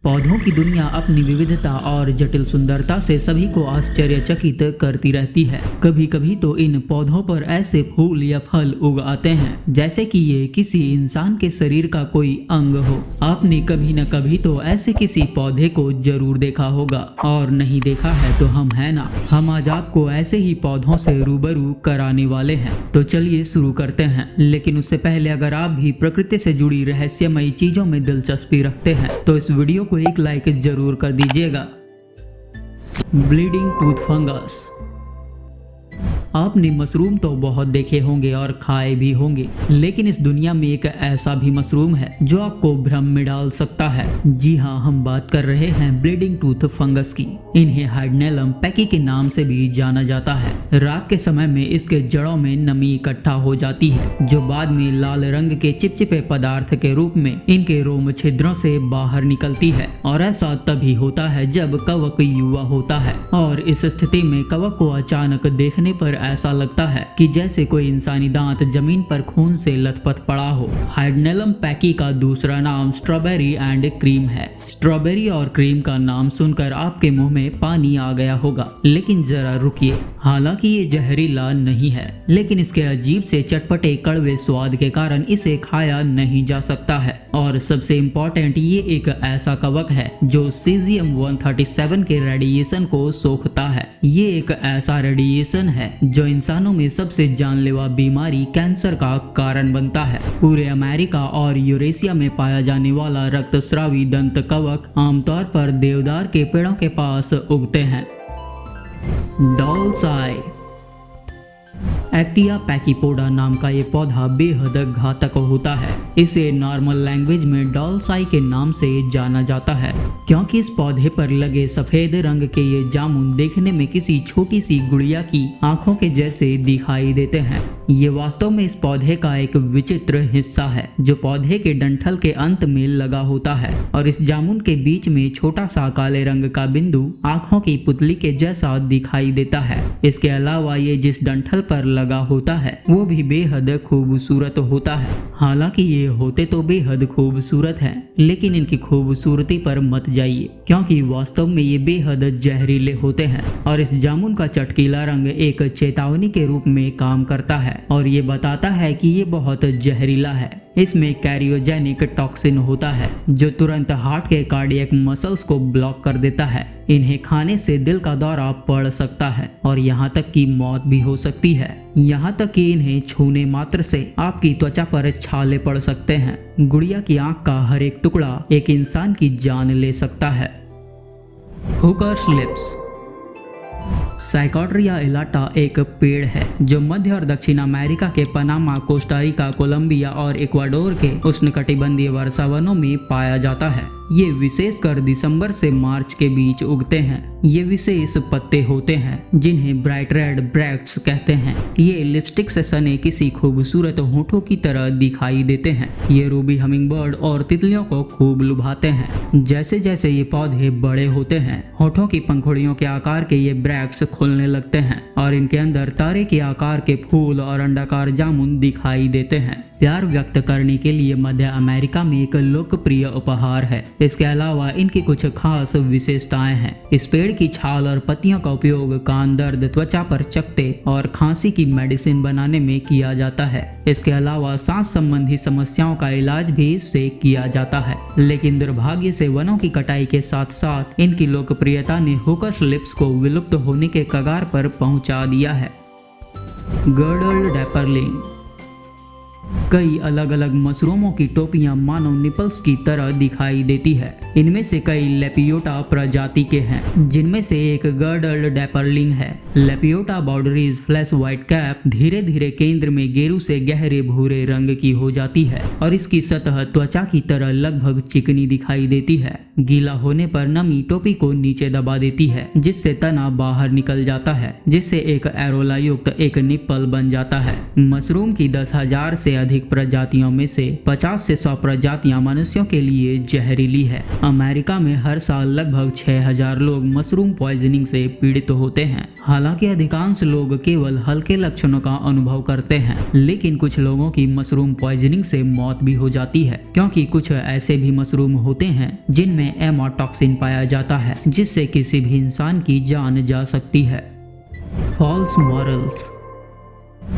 पौधों की दुनिया अपनी विविधता और जटिल सुंदरता से सभी को आश्चर्यचकित करती रहती है। कभी कभी तो इन पौधों पर ऐसे फूल या फल उग आते हैं जैसे कि ये किसी इंसान के शरीर का कोई अंग हो। आपने कभी न कभी तो ऐसे किसी पौधे को जरूर देखा होगा, और नहीं देखा है तो हम है ना, हम आज आपको ऐसे ही पौधों से रूबरू कराने वाले हैं। तो चलिए शुरू करते हैं। लेकिन उससे पहले अगर आप भी प्रकृति से जुड़ी रहस्यमयी चीजों में दिलचस्पी रखते हैं तो इस वीडियो को एक लाइक जरूर कर दीजिएगा। Bleeding tooth fungus. आपने मशरूम तो बहुत देखे होंगे और खाए भी होंगे, लेकिन इस दुनिया में एक ऐसा भी मशरूम है जो आपको भ्रम में डाल सकता है। जी हाँ, हम बात कर रहे हैं ब्लीडिंग टूथ फंगस की। इन्हें हाइड्नेलम पैकी के नाम से भी जाना जाता है। रात के समय में इसके जड़ों में नमी इकट्ठा हो जाती है जो बाद में लाल रंग के चिपचिपे पदार्थ के रूप में इनके रोम छिद्रों से बाहर निकलती है। और ऐसा तभी होता है जब कवक युवा होता है, और इस स्थिति में कवक को अचानक देखने पर ऐसा लगता है कि जैसे कोई इंसानी दांत जमीन पर खून से लथपथ पड़ा हो। हाइड्नेलम पैकी का दूसरा नाम स्ट्रॉबेरी एंड क्रीम है। स्ट्रॉबेरी और क्रीम का नाम सुनकर आपके मुंह में पानी आ गया होगा, लेकिन जरा रुकिए। हालांकि ये जहरीला नहीं है, लेकिन इसके अजीब से चटपटे कड़वे स्वाद के कारण इसे खाया नहीं जा सकता है। और सबसे इम्पोर्टेंट, ये एक ऐसा कवक है जो सीजियम 137 के रेडिएशन को सोखता है। ये एक ऐसा रेडिएशन है जो इंसानों में सबसे जानलेवा बीमारी कैंसर का कारण बनता है। पूरे अमेरिका और यूरेशिया में पाया जाने वाला रक्तस्रावी दंत कवक आमतौर पर देवदार के पेड़ों के पास उगते हैं। डॉल्स आई। एक्टिया पैकीपोडा नाम का ये पौधा बेहद घातक होता है। इसे नॉर्मल लैंग्वेज में डॉल्स आई के नाम से जाना जाता है, क्योंकि इस पौधे पर लगे सफेद रंग के ये जामुन देखने में किसी छोटी सी गुड़िया की आंखों के जैसे दिखाई देते हैं। ये वास्तव में इस पौधे का एक विचित्र हिस्सा है जो पौधे के डंठल के अंत में लगा होता है, और इस जामुन के बीच में छोटा सा काले रंग का बिंदु आंखों की पुतली के जैसा दिखाई देता है। इसके अलावा ये जिस डंठल पर लगा होता है वो भी बेहद खूबसूरत होता है। हालांकि ये होते तो बेहद खूबसूरत हैं, लेकिन इनकी खूबसूरती पर मत जाइए, क्योंकि वास्तव में ये बेहद जहरीले होते हैं। और इस जामुन का चटकीला रंग एक चेतावनी के रूप में काम करता है, और ये बताता है कि ये बहुत जहरीला है। इसमें कैरियोजेनिक टॉक्सिन होता है जो तुरंत हार्ट के कार्डियक मसल्स को ब्लॉक कर देता है। इन्हें खाने से दिल का दौरा पड़ सकता है और यहाँ तक कि मौत भी हो सकती है। यहाँ तक कि इन्हें छूने मात्र से आपकी त्वचा पर छाले पड़ सकते हैं। गुड़िया की आंख का हर एक टुकड़ा एक इंसान की जान ले सकता है। Hookers lips. साइकोट्रिया एलाटा एक पेड़ है जो मध्य और दक्षिण अमेरिका के पनामा, कोस्टारिका, कोलंबिया और इक्वाडोर के उष्णकटिबंधीय वर्षावनों में पाया जाता है। ये विशेषकर दिसंबर से मार्च के बीच उगते हैं। ये विशेष पत्ते होते हैं जिन्हें ब्राइट रेड ब्रैक्ट्स कहते हैं। ये लिपस्टिक से सने किसी खूबसूरत होठों की तरह दिखाई देते हैं। ये रूबी हमिंगबर्ड और तितलियों को खूब लुभाते हैं। जैसे जैसे ये पौधे बड़े होते हैं, होठों की पंखुड़ियों के आकार के ये ब्रैक्ट्स खुलने लगते हैं और इनके अंदर तारे के आकार के फूल और अंडाकार जामुन दिखाई देते हैं। प्यार व्यक्त करने के लिए मध्य अमेरिका में एक लोकप्रिय उपहार है। इसके अलावा इनकी कुछ खास विशेषताएं हैं। इस पेड़ की छाल और पत्तियों का उपयोग कान दर्द, त्वचा पर चकत्ते और खांसी की मेडिसिन बनाने में किया जाता है। इसके अलावा सांस संबंधी समस्याओं का इलाज भी इससे किया जाता है। लेकिन दुर्भाग्य से वनों की कटाई के साथ साथ इनकी लोकप्रियता ने हुकर्स लिप्स को विलुप्त होने के कगार पर पहुंचा दिया है। गर्डल्ड डैपरलिंग। कई अलग अलग मशरूमों की टोपियां मानव निपल्स की तरह दिखाई देती है। इनमें से कई लेपियोटा प्रजाति के हैं, जिनमें से एक गर्डल्ड डैपरलिंग है। लेपियोटा बाउडरीज फ्लैश व्हाइट कैप धीरे धीरे केंद्र में गेरू से गहरे भूरे रंग की हो जाती है और इसकी सतह त्वचा की तरह लगभग चिकनी दिखाई देती है। गीला होने पर नमी टोपी को नीचे दबा देती है, जिससे तना बाहर निकल जाता है, जिससे एक एरोला युक्त एक निप्पल बन जाता है। मशरूम की 10,000 से अधिक अधिक प्रजातियों में से 50 से 100 प्रजातियां मनुष्यों के लिए जहरीली है। अमेरिका में हर साल लगभग 6000 लोग मशरूम पॉइजनिंग से पीड़ित होते हैं। हालांकि अधिकांश लोग केवल हल्के लक्षणों का अनुभव करते हैं, लेकिन कुछ लोगों की मशरूम पॉइजनिंग से मौत भी हो जाती है, क्योंकि कुछ ऐसे भी मशरूम होते हैं जिनमें एमाटॉक्सिन पाया जाता है, जिससे किसी भी इंसान की जान जा सकती है। फॉल्स मॉरल्स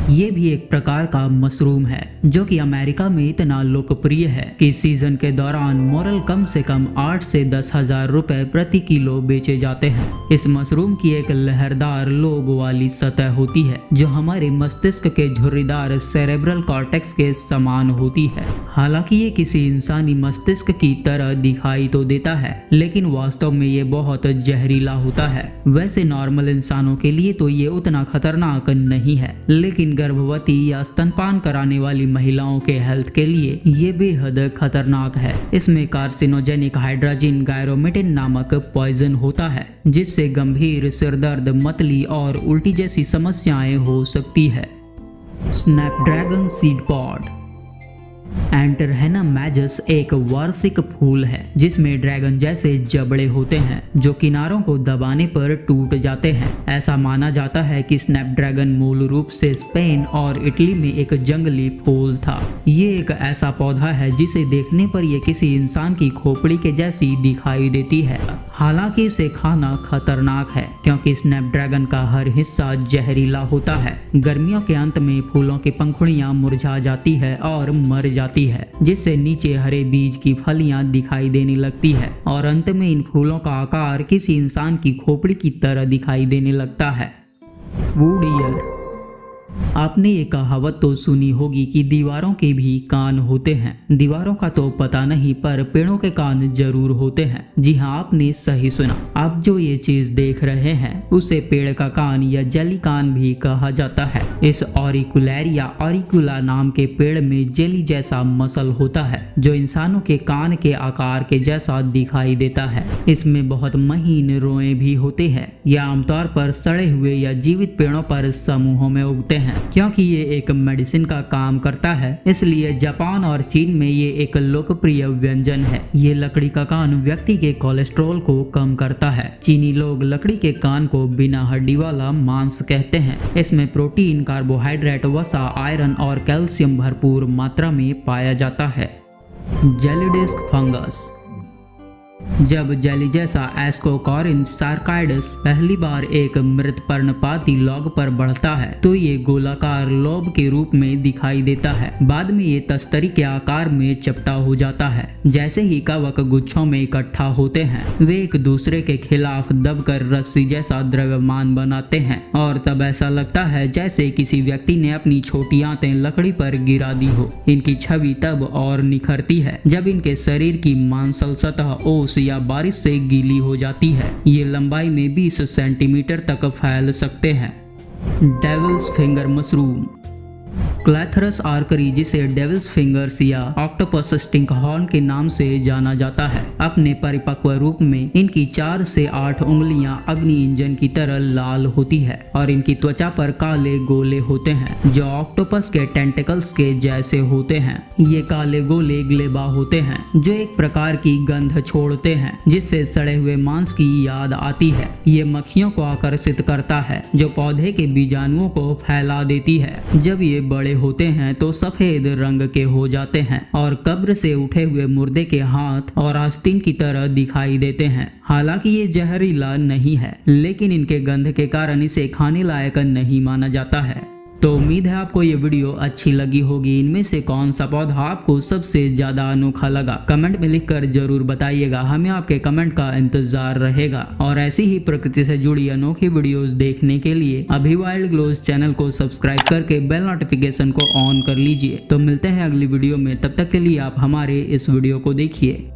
ये भी एक प्रकार का मशरूम है जो कि अमेरिका में इतना लोकप्रिय है कि सीजन के दौरान मोरल कम से कम 8 से 10,000 रुपए प्रति किलो बेचे जाते हैं। इस मशरूम की एक लहरदार लोब वाली सतह होती है जो हमारे मस्तिष्क के झुर्रीदार सेरेब्रल कॉर्टेक्स के समान होती है। हालांकि ये किसी इंसानी मस्तिष्क की तरह दिखाई तो देता है, लेकिन वास्तव में ये बहुत जहरीला होता है। वैसे नॉर्मल इंसानों के लिए तो ये उतना खतरनाक नहीं है, लेकिन गर्भवती या स्तनपान कराने वाली महिलाओं के हेल्थ के लिए ये बेहद खतरनाक है। इसमें कार्सिनोजेनिक हाइड्रोजन गायरोमेटिन नामक पॉइजन होता है, जिससे गंभीर सिरदर्द, मतली और उल्टी जैसी समस्याएं हो सकती है। Snapdragon seed pod. एंटरहेना मैजस एक वार्षिक फूल है जिसमें ड्रैगन जैसे जबड़े होते हैं जो किनारों को दबाने पर टूट जाते हैं। ऐसा माना जाता है कि स्नैपड्रैगन मूल रूप से स्पेन और इटली में एक जंगली फूल था। ये एक ऐसा पौधा है जिसे देखने पर यह किसी इंसान की खोपड़ी के जैसी दिखाई देती है। हालांकि इसे खाना खतरनाक है क्योंकि स्नैपड्रैगन का हर हिस्सा जहरीला होता है। गर्मियों के अंत में फूलों की पंखुड़ियां मुरझा जाती है और मर जाती है, जिससे नीचे हरे बीज की फलियां दिखाई देने लगती है और अंत में इन फूलों का आकार किसी इंसान की खोपड़ी की तरह दिखाई देने लगता है। Would year. आपने ये कहावत तो सुनी होगी कि दीवारों के भी कान होते हैं। दीवारों का तो पता नहीं, पर पेड़ों के कान जरूर होते हैं। जी हाँ, आपने सही सुना। आप जो ये चीज देख रहे हैं उसे पेड़ का कान या जेली कान भी कहा जाता है। इस ऑरिकुलर ऑरिकुला नाम के पेड़ में जेली जैसा मसल होता है जो इंसानों के कान के आकार के जैसा दिखाई देता है। इसमें बहुत महीन रोए भी होते हैं। यह आमतौर पर सड़े हुए या जीवित पेड़ों पर समूहों में उगते हैं। क्योंकि ये एक मेडिसिन का काम करता है, इसलिए जापान और चीन में ये एक लोकप्रिय व्यंजन है। ये लकड़ी का कान व्यक्ति के कोलेस्ट्रॉल को कम करता है। चीनी लोग लकड़ी के कान को बिना हड्डी वाला मांस कहते हैं। इसमें प्रोटीन, कार्बोहाइड्रेट, वसा, आयरन और कैल्शियम भरपूर मात्रा में पाया जाता है। जेलीडिस्क फंगस। जब जेली जैसा एस्कोकॉरिन्थ सार्काइडस पहली बार एक मृत पर्णपाती लॉग पर बढ़ता है तो ये गोलाकार लोब के रूप में दिखाई देता है। बाद में ये तस्तरी के आकार में चपटा हो जाता है। जैसे ही कवक गुच्छों में इकट्ठा होते हैं वे एक दूसरे के खिलाफ दबकर रस्सी जैसा द्रव्यमान बनाते हैं और तब ऐसा लगता है जैसे किसी व्यक्ति ने अपनी छोटी आंतें लकड़ी पर गिरा दी हो। इनकी छवि तब और निखरती है जब इनके शरीर की मांसल सतह ओस या बारिश से गीली हो जाती है। ये लंबाई में 20 सेंटीमीटर तक फैल सकते हैं। Devil's finger mushroom. Clathrus archeri, जिसे डेविल्स फिंगर्स या ऑक्टोपस स्टिंक हॉर्न के नाम से जाना जाता है, अपने परिपक्व रूप में इनकी 4 से 8 उंगलियां अग्नि इंजन की तरह लाल होती है और इनकी त्वचा पर काले गोले होते हैं जो ऑक्टोपस के टेंटिकल्स के जैसे होते हैं। ये काले गोले ग्लेबा होते हैं जो एक प्रकार की गंध छोड़ते हैं जिससे सड़े हुए मांस की याद आती है। ये मक्खियों को आकर्षित करता है जो पौधे के बीजाणुओं को फैला देती है। जब ये बड़े होते हैं तो सफेद रंग के हो जाते हैं और कब्र से उठे हुए मुर्दे के हाथ और आस्तीन की तरह दिखाई देते हैं। हालांकि ये जहरीला नहीं है, लेकिन इनके गंध के कारण इसे खाने लायक नहीं माना जाता है। तो उम्मीद है आपको ये वीडियो अच्छी लगी होगी। इनमें से कौन सा पौधा आपको सबसे ज्यादा अनोखा लगा, कमेंट में लिखकर जरूर बताइएगा। हमें आपके कमेंट का इंतजार रहेगा और ऐसी ही प्रकृति से जुड़ी अनोखी वीडियोस देखने के लिए अभी वाइल्ड ग्लोज चैनल को सब्सक्राइब करके बेल नोटिफिकेशन को ऑन कर लीजिए। तो मिलते हैं अगली वीडियो में, तब तक के लिए आप हमारे इस वीडियो को देखिए।